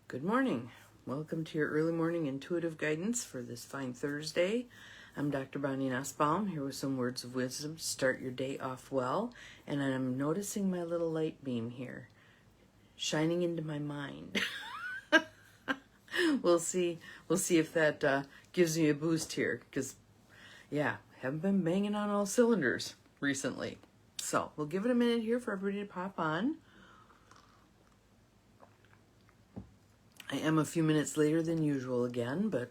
Good morning. Welcome to your early morning intuitive guidance for this fine Thursday. I'm Dr. Bonnie Nussbaum here with some words of wisdom to start your day off well. And I'm noticing my little light beam here shining into my mind. We'll see if that gives me a boost here because, haven't been banging on all cylinders recently. So we'll give it a minute here for everybody to pop on. I am a few minutes later than usual again, but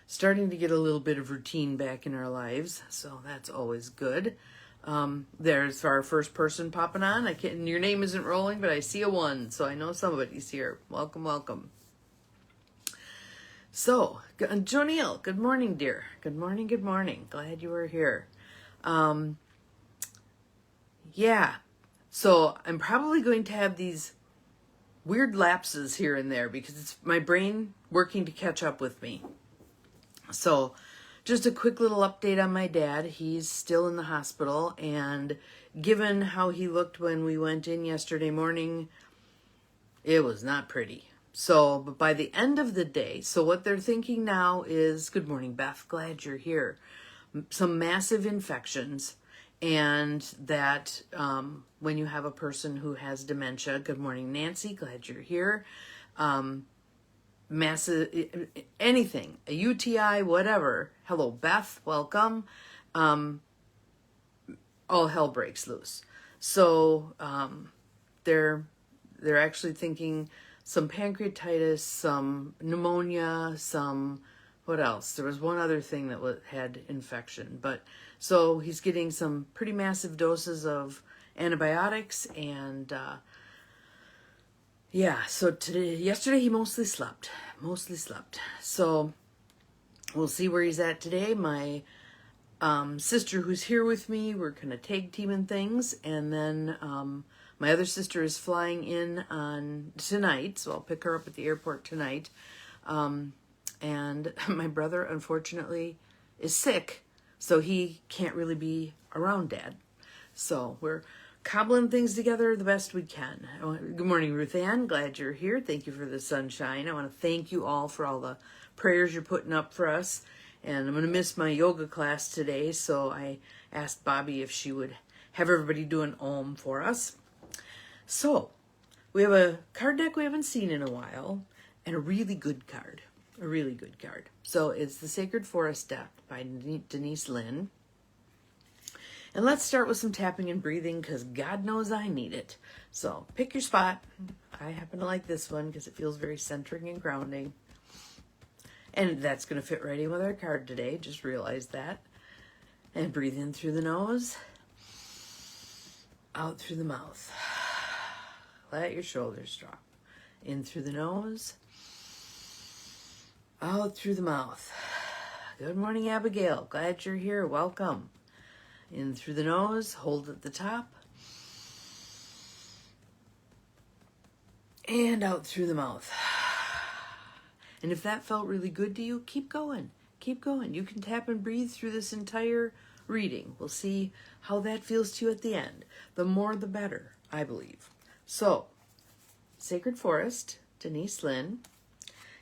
starting to get a little bit of routine back in our lives, so that's always good. There's our first person popping on. Your name isn't rolling, but I see a 1, so I know somebody's here. Welcome, welcome. So, Jonille, good morning, dear. Good morning, good morning. Glad you were here. So I'm probably going to have these weird lapses here and there because it's my brain working to catch up with me. So just a quick little update on my dad. He's still in the hospital, and given how he looked when we went in yesterday morning, it was not pretty. But by the end of the day, so what they're thinking now is, good morning, Beth, glad you're here. Some massive infections, and that when you have a person who has dementia, good morning, Nancy, glad you're here. Massive, anything, a UTI, whatever. Hello, Beth, welcome. All hell breaks loose. So they're actually thinking some pancreatitis, some pneumonia, what else? There was one other thing that had infection, so he's getting some pretty massive doses of antibiotics, and yesterday he mostly slept. So we'll see where he's at today. My sister who's here with me, we're kind of tag teaming things, and then my other sister is flying in on tonight, so I'll pick her up at the airport tonight. And my brother, unfortunately, is sick, so he can't really be around Dad. So we're cobbling things together the best we can. Good morning, Ruth Ann. Glad you're here. Thank you for the sunshine. I want to thank you all for all the prayers you're putting up for us. And I'm going to miss my yoga class today, so I asked Bobby if she would have everybody do an Om for us. So we have a card deck we haven't seen in a while, and a really good card. So it's the Sacred Forest deck by Denise Lynn. And let's start with some tapping and breathing because God knows I need it. So pick your spot. I happen to like this one because it feels very centering and grounding. And that's going to fit right in with our card today. Just realize that. And breathe in through the nose. Out through the mouth. Let your shoulders drop. In through the nose. Out through the mouth. Good morning, Abigail. Glad you're here. Welcome. In through the nose. Hold at the top. And out through the mouth. And if that felt really good to you, keep going. Keep going. You can tap and breathe through this entire reading. We'll see how that feels to you at the end. The more, the better, I believe. So, Sacred Forest, Denise Lynn.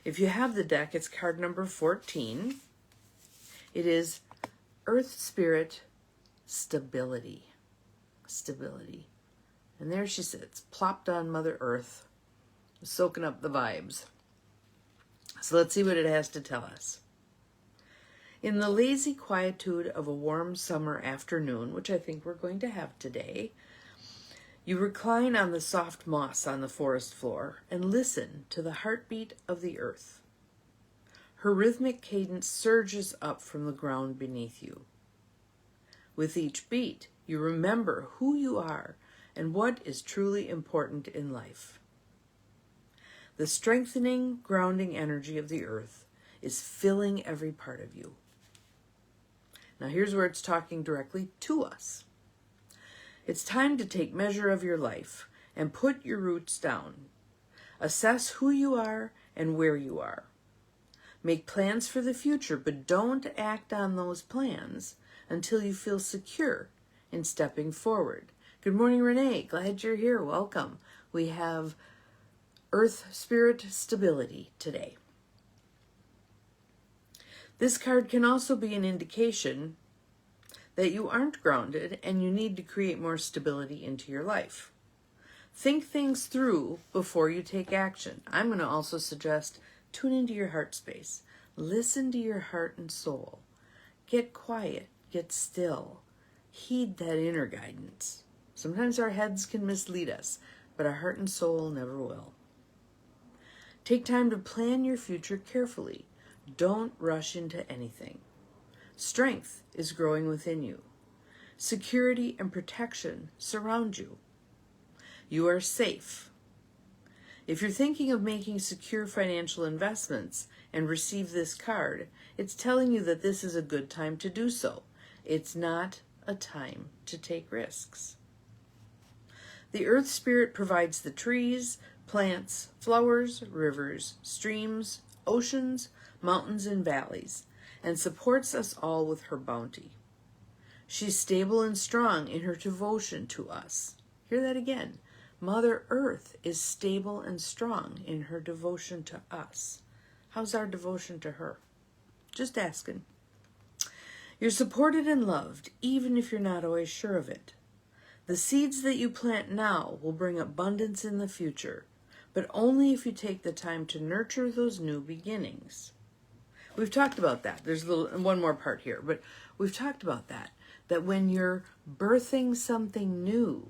If you have the deck, it's card number 14. It is Earth Spirit Stability. And there she sits, plopped on Mother Earth, soaking up the vibes. So let's see what it has to tell us. In the lazy quietude of a warm summer afternoon, which I think we're going to have today, you recline on the soft moss on the forest floor and listen to the heartbeat of the earth. Her rhythmic cadence surges up from the ground beneath you. With each beat, you remember who you are and what is truly important in life. The strengthening, grounding energy of the earth is filling every part of you. Now here's where it's talking directly to us. It's time to take measure of your life and put your roots down. Assess who you are and where you are. Make plans for the future, but don't act on those plans until you feel secure in stepping forward. Good morning, Renee. Glad you're here. Welcome. We have Earth Spirit Stability today. This card can also be an indication that you aren't grounded and you need to create more stability into your life. Think things through before you take action. I'm going to also suggest tune into your heart space. Listen to your heart and soul. Get quiet. Get still. Heed that inner guidance. Sometimes our heads can mislead us, but our heart and soul never will. Take time to plan your future carefully. Don't rush into anything. Strength is growing within you. Security and protection surround you. You are safe. If you're thinking of making secure financial investments and receive this card, it's telling you that this is a good time to do so. It's not a time to take risks. The Earth Spirit provides the trees, plants, flowers, rivers, streams, oceans, mountains, and valleys, and supports us all with her bounty. She's stable and strong in her devotion to us. Hear that again. Mother Earth is stable and strong in her devotion to us. How's our devotion to her? Just asking. You're supported and loved, even if you're not always sure of it. The seeds that you plant now will bring abundance in the future, but only if you take the time to nurture those new beginnings. We've talked about that. There's one more part here, but we've talked about that when you're birthing something new,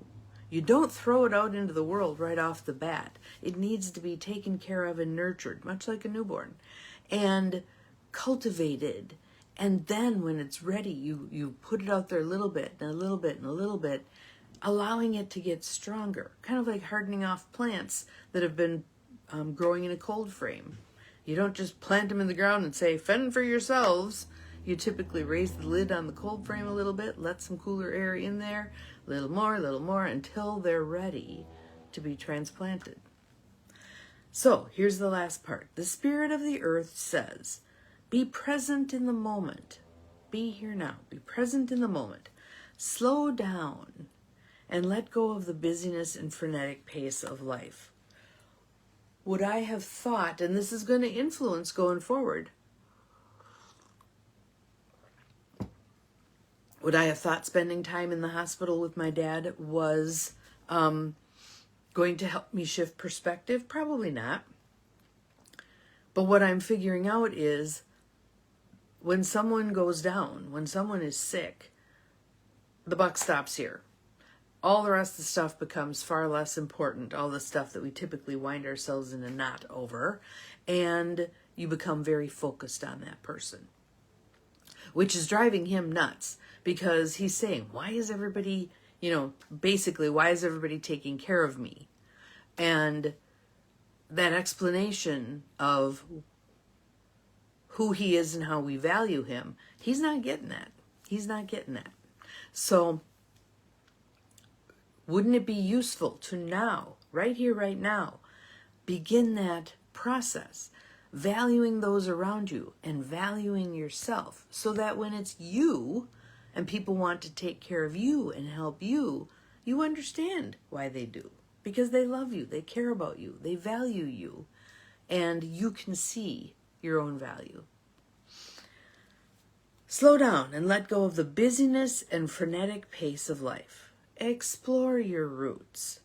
you don't throw it out into the world right off the bat. It needs to be taken care of and nurtured, much like a newborn, and cultivated. And then when it's ready, you put it out there a little bit and a little bit and a little bit, allowing it to get stronger, kind of like hardening off plants that have been growing in a cold frame. You don't just plant them in the ground and say, fend for yourselves. You typically raise the lid on the cold frame a little bit, let some cooler air in there, a little more, until they're ready to be transplanted. So here's the last part. The Spirit of the Earth says, be present in the moment. Be here now. Be present in the moment. Slow down and let go of the busyness and frenetic pace of life. Would I have thought, and this is going to influence going forward, would I have thought spending time in the hospital with my dad was going to help me shift perspective? Probably not. But what I'm figuring out is when someone goes down, when someone is sick, the buck stops here. All the rest of the stuff becomes far less important, all the stuff that we typically wind ourselves in a knot over, and you become very focused on that person, which is driving him nuts because he's saying, why is everybody, basically, why is everybody taking care of me? And that explanation of who he is and how we value him, he's not getting that. He's not getting that. So wouldn't it be useful to now, right here, right now, begin that process, valuing those around you and valuing yourself, so that when it's you and people want to take care of you and help you, you understand why they do. Because they love you, they care about you, they value you, and you can see your own value. Slow down and let go of the busyness and frenetic pace of life. Explore your roots.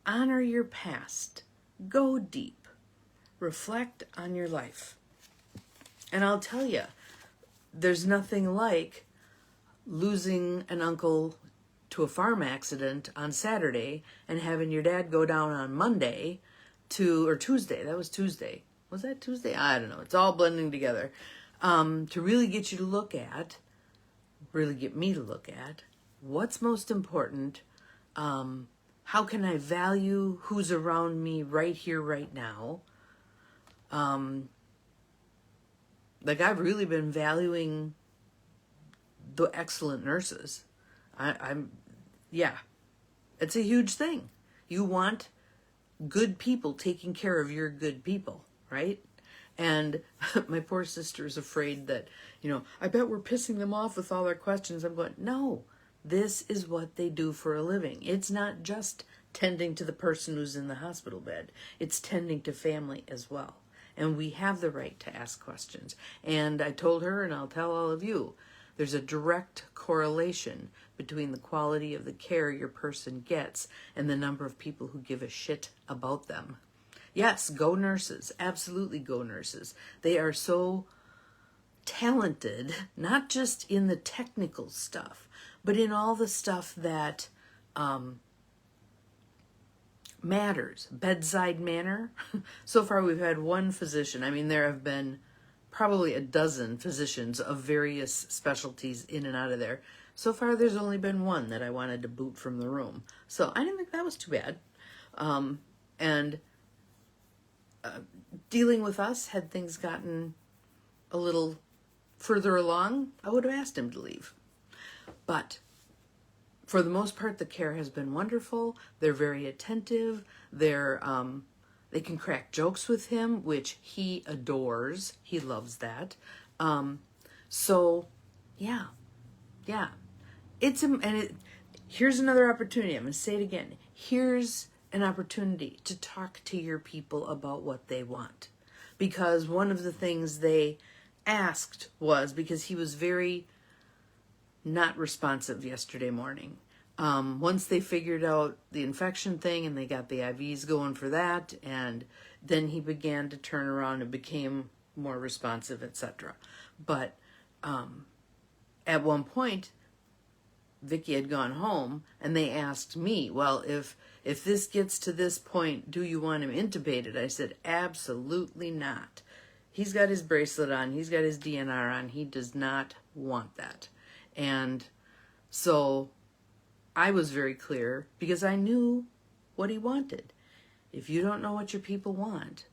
Honor your past. Go deep. Reflect on your life. And I'll tell you, there's nothing like losing an uncle to a farm accident on Saturday and having your dad go down on Monday or Tuesday. That was Tuesday. Was that Tuesday? I don't know. It's all blending together. To really get you to look at, really get me to look at, what's most important? How can I value who's around me right here, right now? I've really been valuing the excellent nurses. It's a huge thing. You want good people taking care of your good people, right? And my poor sister is afraid that, I bet we're pissing them off with all our questions. I'm going, no, this is what they do for a living. It's not just tending to the person who's in the hospital bed. It's tending to family as well. And we have the right to ask questions. And I told her, and I'll tell all of you, there's a direct correlation between the quality of the care your person gets and the number of people who give a shit about them. Yes, go nurses. Absolutely go nurses. They are so talented, not just in the technical stuff, but in all the stuff that matters. Bedside manner. So far we've had one physician. I mean, there have been probably a dozen physicians of various specialties in and out of there. So far there's only been one that I wanted to boot from the room. So I didn't think that was too bad. And dealing with us, had things gotten a little further along, I would have asked him to leave. But for the most part, the care has been wonderful. They're very attentive. They can crack jokes with him, which he adores. He loves that. So, yeah. Here's another opportunity. I'm going to say it again. Here's an opportunity to talk to your people about what they want. Because one of the things they asked was, because he was very not responsive yesterday morning. Once they figured out the infection thing and they got the IVs going for that, and then he began to turn around and became more responsive, etc. But at one point, Vicky had gone home and they asked me, well, if this gets to this point, do you want him intubated? I said, absolutely not. He's got his bracelet on. He's got his DNR on. He does not want that. And so I was very clear because I knew what he wanted. If you don't know what your people want,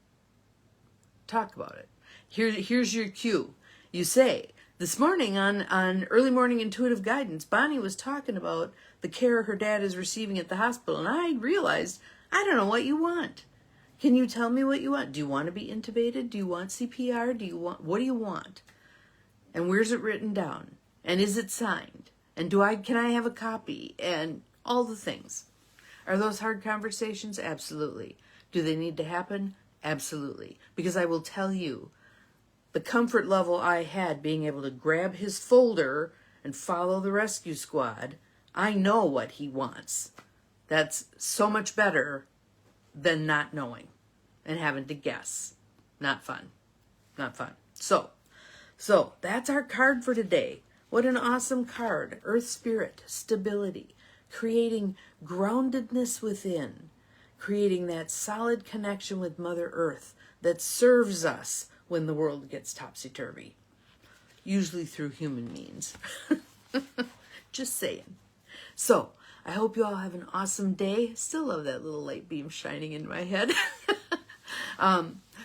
talk about it. Here's your cue. You say, this morning on Early Morning Intuitive Guidance, Bonnie was talking about the care her dad is receiving at the hospital, and I realized, I don't know what you want. Can you tell me what you want? Do you want to be intubated? Do you want CPR? What do you want? And where's it written down? And is it signed? And can I have a copy? And all the things. Are those hard conversations? Absolutely. Do they need to happen? Absolutely. Because I will tell you, the comfort level I had being able to grab his folder and follow the rescue squad, I know what he wants. That's so much better than not knowing and having to guess. Not fun. Not fun. So that's our card for today. What an awesome card. Earth Spirit, stability, creating groundedness within, creating that solid connection with Mother Earth that serves us when the world gets topsy-turvy, usually through human means. Just saying. So, I hope you all have an awesome day. Still love that little light beam shining in my head.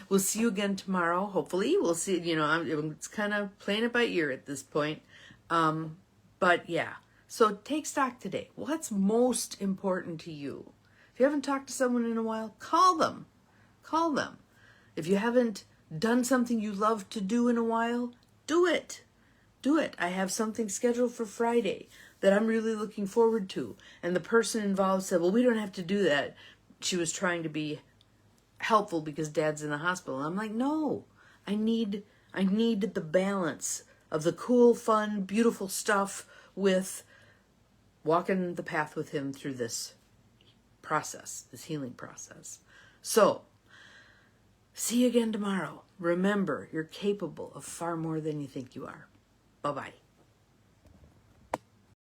We'll see you again tomorrow, hopefully. We'll see, it's kind of playing it by ear at this point. But yeah, so take stock today. What's most important to you? If you haven't talked to someone in a while, call them. Call them. If you haven't done something you love to do in a while, do it. Do it. I have something scheduled for Friday that I'm really looking forward to. And the person involved said, well, we don't have to do that. She was trying to be helpful because Dad's in the hospital. And I'm like, no, I need the balance of the cool, fun, beautiful stuff with walking the path with him through this process, this healing process. So, see you again tomorrow. Remember, you're capable of far more than you think you are. Bye-bye.